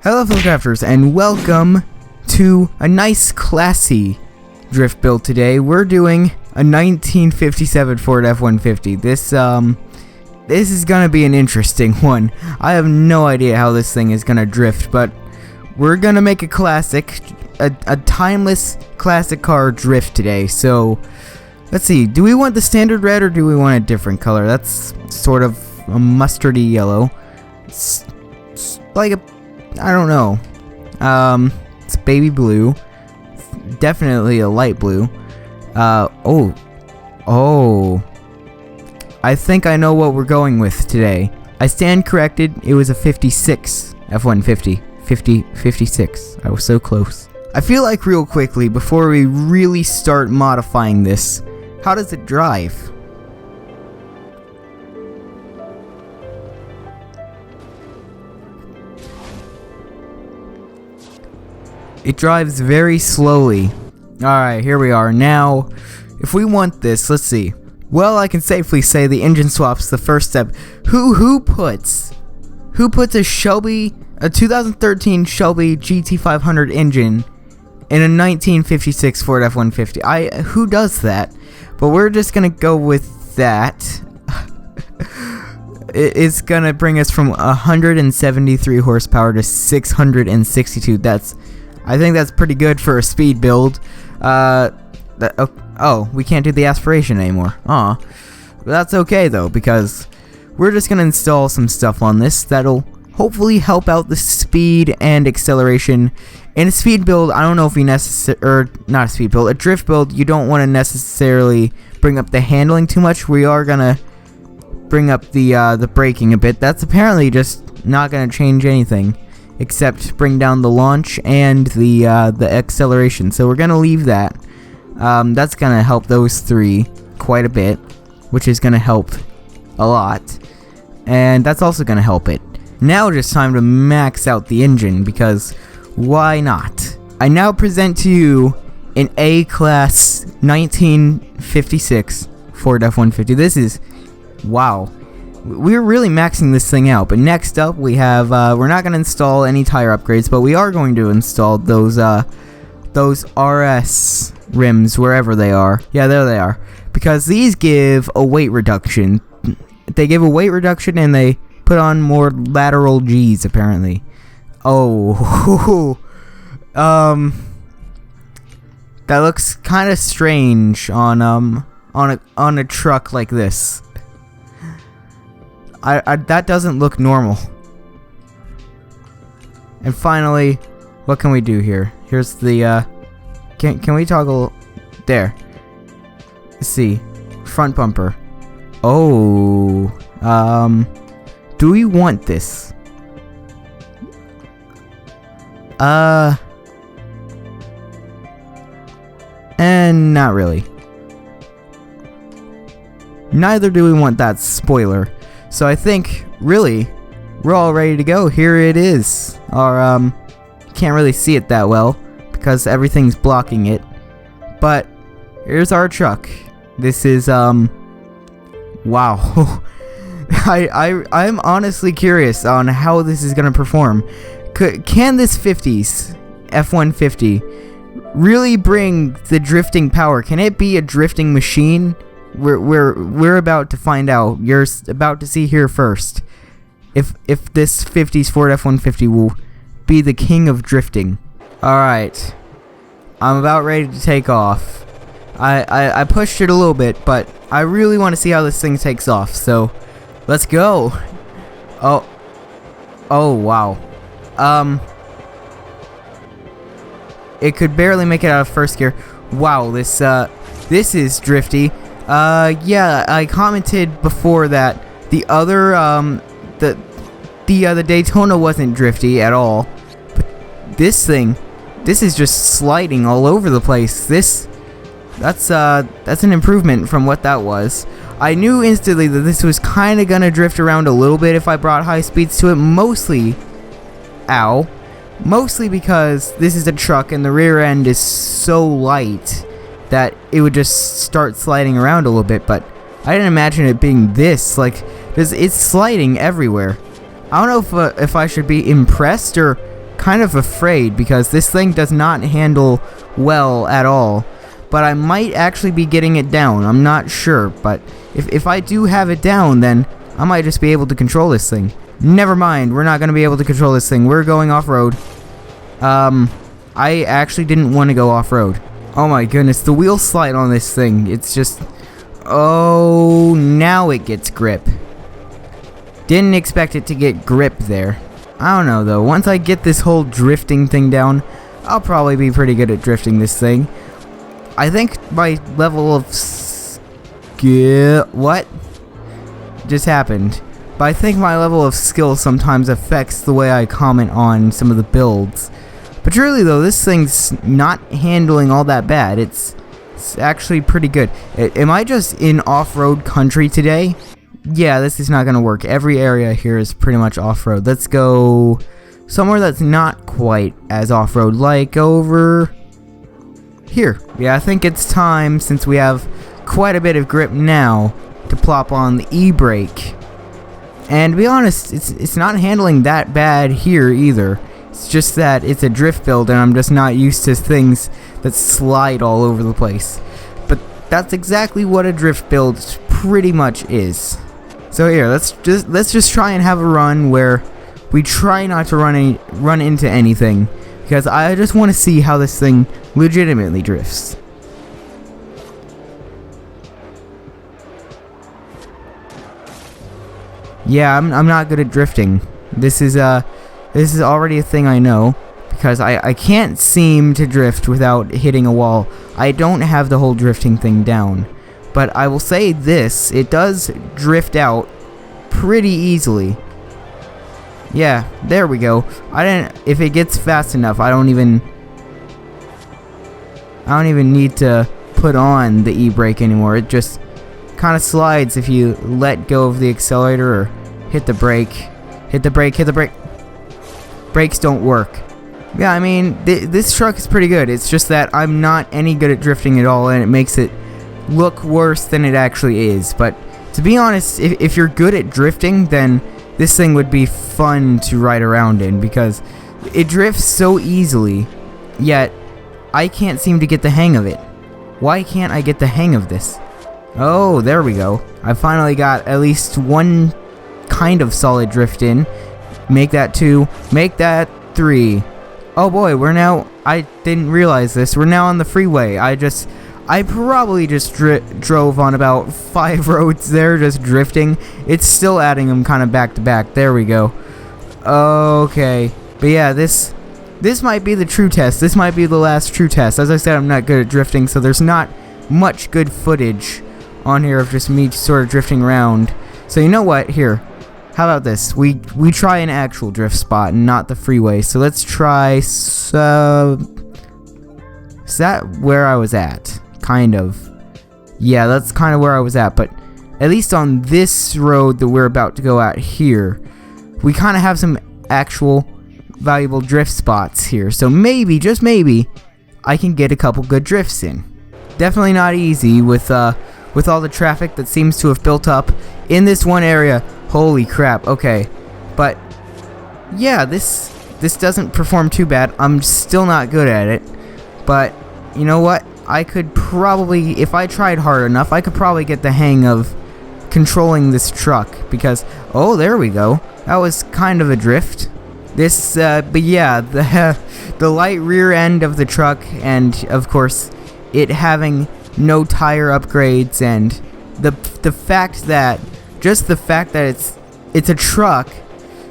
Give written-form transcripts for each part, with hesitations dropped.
Hello fellow crafters, and welcome to a nice classy drift build today. We're doing a 1957 Ford F-150. This is gonna be an interesting one. I have no idea how this thing is gonna drift, but we're gonna make a classic, a timeless classic car drift today. So let's see, do we want the standard red or do we want a different color? That's sort of a mustardy yellow. It's like a, I don't know. It's baby blue. Definitely a light blue. Oh. I think I know what we're going with today. I stand corrected. It was a 56 F-150. 56. I was so close. I feel like real quickly, before we really start modifying this, how does it drive? It drives very slowly. Alright, here we are. Now, if we want this, let's see. Well, I can safely say the engine swap's the first step. Who puts a 2013 Shelby GT500 engine in a 1956 Ford F-150? Who does that? But we're just gonna go with that. It's gonna bring us from 173 horsepower to 662. I think that's pretty good for a speed build. Oh, we can't do the aspiration anymore. Aw. That's okay though, because we're just gonna install some stuff on this that'll hopefully help out the speed and acceleration. In a speed build, I don't know if we not a speed build, a drift build, you don't want to necessarily bring up the handling too much. We are gonna bring up the braking a bit. That's apparently just not gonna change anything, except bring down the launch and the acceleration. So we're gonna leave that. That's gonna help those three quite a bit, which is gonna help a lot, and that's also gonna help it. Now it's time to max out the engine, because why not? I now present to you an A-Class 1956 Ford F-150. This is, wow. We're really maxing this thing out. But next up we have, we're not going to install any tire upgrades, but we are going to install those RS rims wherever they are. Yeah, there they are. Because these give a weight reduction. They give a weight reduction and they put on more lateral G's apparently. Oh, that looks kind of strange on a truck like this. That doesn't look normal. And finally, what can we do here? Here's the can we toggle there? Let's see. Front bumper. Oh, do we want this? And not really. Neither do we want that spoiler. So I think, really, we're all ready to go. Here it is. Our, can't really see it that well because everything's blocking it. But here's our truck. This is, wow. I'm honestly curious on how this is gonna perform. Can this 50s F-150 really bring the drifting power? Can it be a drifting machine? We're about to find out. You're about to see here first if this 50s Ford F-150 will be the king of drifting. Alright, I'm about ready to take off. I pushed it a little bit, but I really want to see how this thing takes off, so let's go. Oh wow. It could barely make it out of first gear. Wow, this is drifty. Yeah, I commented before that the other, the Daytona wasn't drifty at all, but this is just sliding all over the place. That's an improvement from what that was. I knew instantly that this was kind of gonna drift around a little bit if I brought high speeds to it, mostly because this is a truck and the rear end is so light that it would just start sliding around a little bit, but I didn't imagine it being this, it's sliding everywhere. I don't know if I should be impressed or kind of afraid because this thing does not handle well at all. But I might actually be getting it down. I'm not sure, but if I do have it down, then I might just be able to control this thing. Never mind, we're not going to be able to control this thing. We're going off-road. I actually didn't want to go off-road. Oh my goodness, the wheel slide on this thing. It's just... Oh, now it gets grip. Didn't expect it to get grip there. I don't know, though. Once I get this whole drifting thing down, I'll probably be pretty good at drifting this thing. I think my level of skill... What just happened? But I think my level of skill sometimes affects the way I comment on some of the builds. But truly though, this thing's not handling all that bad. It's actually pretty good. Am I just in off-road country today? Yeah, this is not going to work. Every area here is pretty much off-road. Let's go somewhere that's not quite as off-road, like over here. Yeah, I think it's time, since we have quite a bit of grip now, to plop on the e-brake. And to be honest, it's not handling that bad here either. It's just that it's a drift build and I'm just not used to things that slide all over the place. But that's exactly what a drift build pretty much is. So here, let's just try and have a run where we try not to run into anything, because I just want to see how this thing legitimately drifts. Yeah, I'm not good at drifting. This is already a thing I know, because I can't seem to drift without hitting a wall. I don't have the whole drifting thing down. But I will say this, it does drift out pretty easily. Yeah, there we go. If it gets fast enough, I don't even need to put on the e-brake anymore. It just kind of slides if you let go of the accelerator or hit the brake. Hit the brake, hit the brake. Brakes don't work. Yeah, I mean, this truck is pretty good. It's just that I'm not any good at drifting at all, and it makes it look worse than it actually is. But to be honest, if you're good at drifting, then this thing would be fun to ride around in, because it drifts so easily, yet I can't seem to get the hang of it. Why can't I get the hang of this? Oh, there we go. I finally got at least one kind of solid drift in. Make that 2, make that 3. Oh boy, I didn't realize this, we're now on the freeway. I probably just drove on about 5 roads there, just drifting. It's still adding them kind of back to back. There we go. Okay. But yeah, this might be the true test. This might be the last true test. As I said, I'm not good at drifting, so there's not much good footage on here of just me sort of drifting around. So you know what? Here. How about this? We try an actual drift spot and not the freeway. So let's try... is that where I was at? Kind of. Yeah, that's kind of where I was at, but at least on this road that we're about to go at here, we kind of have some actual valuable drift spots here. So maybe, just maybe, I can get a couple good drifts in. Definitely not easy with all the traffic that seems to have built up in this one area. Holy crap, okay. But yeah, this doesn't perform too bad. I'm still not good at it, but you know what? I could probably, if I tried hard enough, I could probably get the hang of controlling this truck, because, oh, there we go. That was kind of a drift. But yeah, the light rear end of the truck, and of course, it having no tire upgrades, and the fact that it's a truck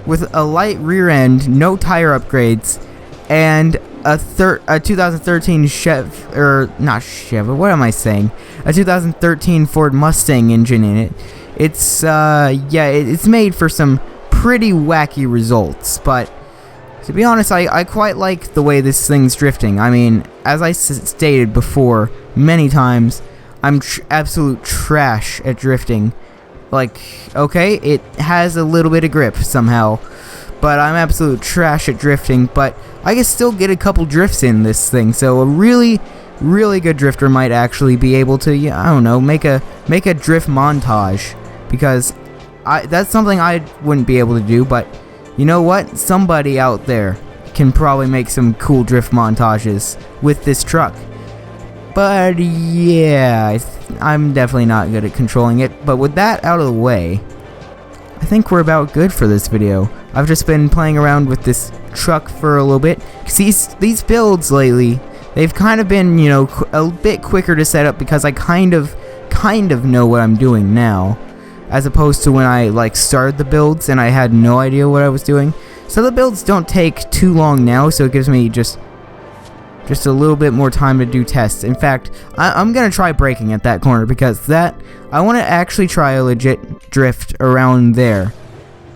with a light rear end, no tire upgrades, and a 2013 a 2013 Ford Mustang engine in it. It's it's made for some pretty wacky results, but to be honest, I quite like the way this thing's drifting. I mean, as I stated before many times, I'm absolute trash at drifting. Like, okay, it has a little bit of grip somehow, but I'm absolute trash at drifting. But I can still get a couple drifts in this thing, so a really, really good drifter might actually be able to, I don't know, make a drift montage, because that's something I wouldn't be able to do. But you know what? Somebody out there can probably make some cool drift montages with this truck. But yeah, I'm definitely not good at controlling it. But with that out of the way, I think we're about good for this video. I've just been playing around with this truck for a little bit. Cause these builds lately, they've kind of been, you know, a bit quicker to set up because I kind of know what I'm doing now, as opposed to when I like started the builds and I had no idea what I was doing. So the builds don't take too long now, so it gives me just a little bit more time to do tests. In fact, I'm gonna try braking at that corner because I want to actually try a legit drift around there.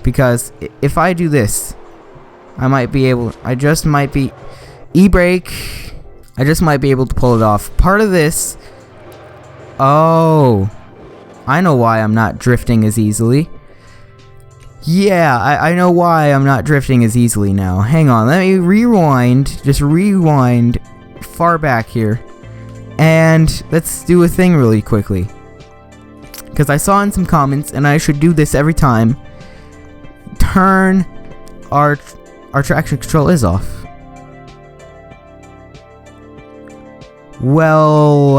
Because if I do this, I just might be e-brake. I just might be able to pull it off. Part of this, oh, I know why I'm not drifting as easily. Yeah, I know why I'm not drifting as easily now. Hang on, let me rewind. Just rewind far back here. And let's do a thing really quickly. Because I saw in some comments, and I should do this every time. Turn our traction control is off. Well,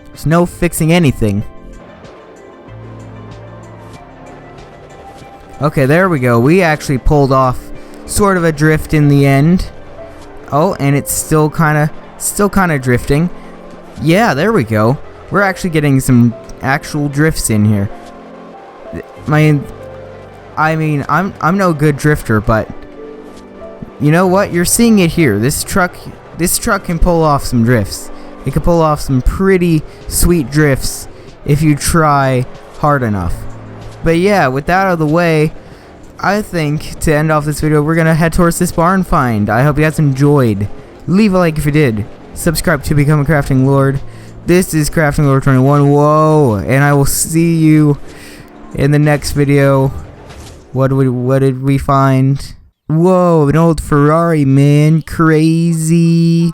there's no fixing anything. Okay, there we go. We actually pulled off sort of a drift in the end. Oh, and it's still kind of drifting. Yeah, there we go. We're actually getting some actual drifts in here. I mean, I'm no good drifter, but you know what? You're seeing it here. This truck can pull off some drifts. It can pull off some pretty sweet drifts if you try hard enough. But yeah, with that out of the way, I think to end off this video, we're gonna head towards this barn find. I hope you guys enjoyed. Leave a like if you did. Subscribe to become a crafting lord. This is Crafting Lord 21. Whoa, and I will see you in the next video. What did we find? Whoa, an old Ferrari, man. Crazy.